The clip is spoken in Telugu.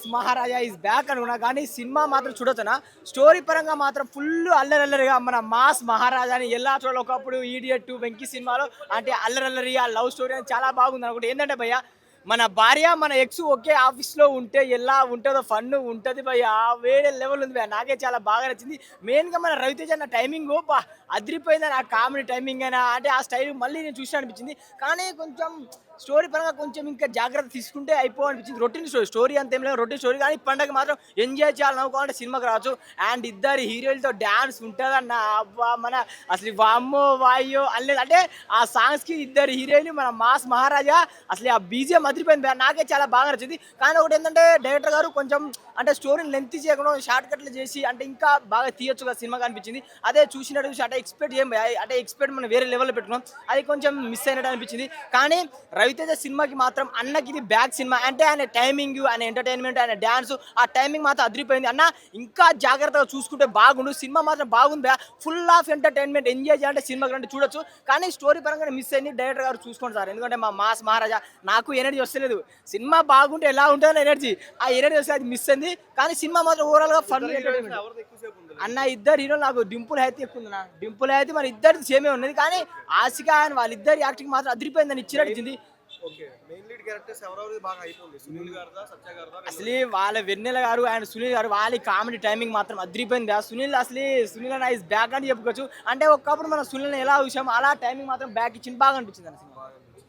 మాస్ మహారాజా ఈజ్ బ్యాక్ అనుకున్నా కానీ సినిమా మాత్రం చూడొచ్చునా స్టోరీ పరంగా మాత్రం ఫుల్ అల్లరల్లరిగా మన మాస్ మహారాజాని ఎలా చూడాలి. ఒకప్పుడు ఈడియట్ వెంకీ సినిమాలో అంటే అల్లరల్లరి ఆ లవ్ స్టోరీ అని చాలా బాగుంది అనుకుంటే ఏంటంటే భయ్య మన భార్య మన ఎక్స్ ఒకే ఆఫీస్లో ఉంటే ఎలా ఉంటుందో ఫన్ ఉంటుంది భయ్య వేరే లెవెల్ ఉంది భయ్య. నాకే చాలా బాగా నచ్చింది. మెయిన్గా మన రవితేజ అన్న టైమింగ్ అదిరిపోయిందని ఆ కామెడీ టైమింగ్ అయినా అంటే ఆ స్టైల్ మళ్ళీ నేను చూసి అనిపించింది. కానీ కొంచెం స్టోరీ పరంగా కొంచెం ఇంకా జాగ్రత్త తీసుకుంటే అనిపించింది. రొటీన్ స్టోరీ అంత ఏం లేదు, రొటీన్ స్టోరీ. కానీ పండగ మాత్రం ఎంజాయ్ చేయాలి నవ్వుకోవాలంటే సినిమాకి రావచ్చు. అండ్ ఇద్దరు హీరోలతో డ్యాన్స్ ఉంటుందన్న అబ్బా మన అసలు వామ్మో వాయ్యో అనలేదు. అంటే ఆ సాంగ్స్కి ఇద్దరు హీరోయిన్ మన మాస్ మహారాజా అసలు ఆ బీజిఎం అదిరిపోయింది. నాకే చాలా బాగా నచ్చింది. కానీ ఒకటి ఏంటంటే డైరెక్టర్ గారు కొంచెం అంటే స్టోరీని లెంత్ చేయకుండా షార్ట్ కట్లు చేసి అంటే ఇంకా బాగా తీయొచ్చు కదా సినిమా అనిపించింది. అదే చూసినట్టు చూసి అంటే ఎక్స్పెక్ట్ చేయం అంటే ఎక్స్పెక్ట్ మనం వేరే లెవెల్లో పెట్టుకున్నాం, అది కొంచెం మిస్ అయినట్టు అనిపించింది. కానీ రవితేజ సినిమాకి మాత్రం అన్నకి ఇది బ్యాక్ సినిమా. అంటే ఆయన టైమింగ్, ఆయన ఎంటర్టైన్మెంట్, ఆయన డ్యాన్స్ ఆ టైమింగ్ మాత్రం అదిరిపోయింది. అన్న ఇంకా జాగ్రత్తగా చూసుకుంటే బాగుండు. సినిమా మాత్రం బాగుంది, ఫుల్ ఆఫ్ ఎంటర్టైన్మెంట్. ఎంజాయ్ చేయాలంటే సినిమాకి రండి చూడొచ్చు. కానీ స్టోరీ పరంగా మిస్ అయింది. డైరెక్టర్ గారు చూసుకోండి సార్, ఎందుకంటే మా మాస్ మహారాజా నాకు ఎనర్జీ వస్తలేదు. సినిమా బాగుంటే ఎలా ఉంటుందో ఎనర్జీ, ఆ ఎనర్జీ వస్తే అది మిస్ అయింది. కానీ సినిమా మాత్రం ఓవరాల్ గా ఫన్ అన్న. ఇద్దరు హీరోలు నాకు డింపుల్ అయితే ఎక్కువ ఉంది. డింపుల్ అయితే మరి ఇద్దరు సేమే ఉన్నది. కానీ ఆసిక అండ్ వాళ్ళిద్దరు యాక్టింగ్ మాత్రం అదిరిపోయిందని ఇచ్చినట్టు. అసలు వాళ్ళ వెన్నెల గారు అండ్ సునీల్ గారు వాళ్ళ కామెడీ టైమింగ్ మాత్రం అదిరిపోయింది. సునీల్ అసలు సునీల్ నైస్ బ్యాక్ అని చెప్పుకోవచ్చు. అంటే ఒకప్పుడు మన సునీల్ ఎలా చూసాం అలా టైమింగ్ మాత్రం బ్యాక్ ఇచ్చింది, బాగా అనిపించింది అసలు.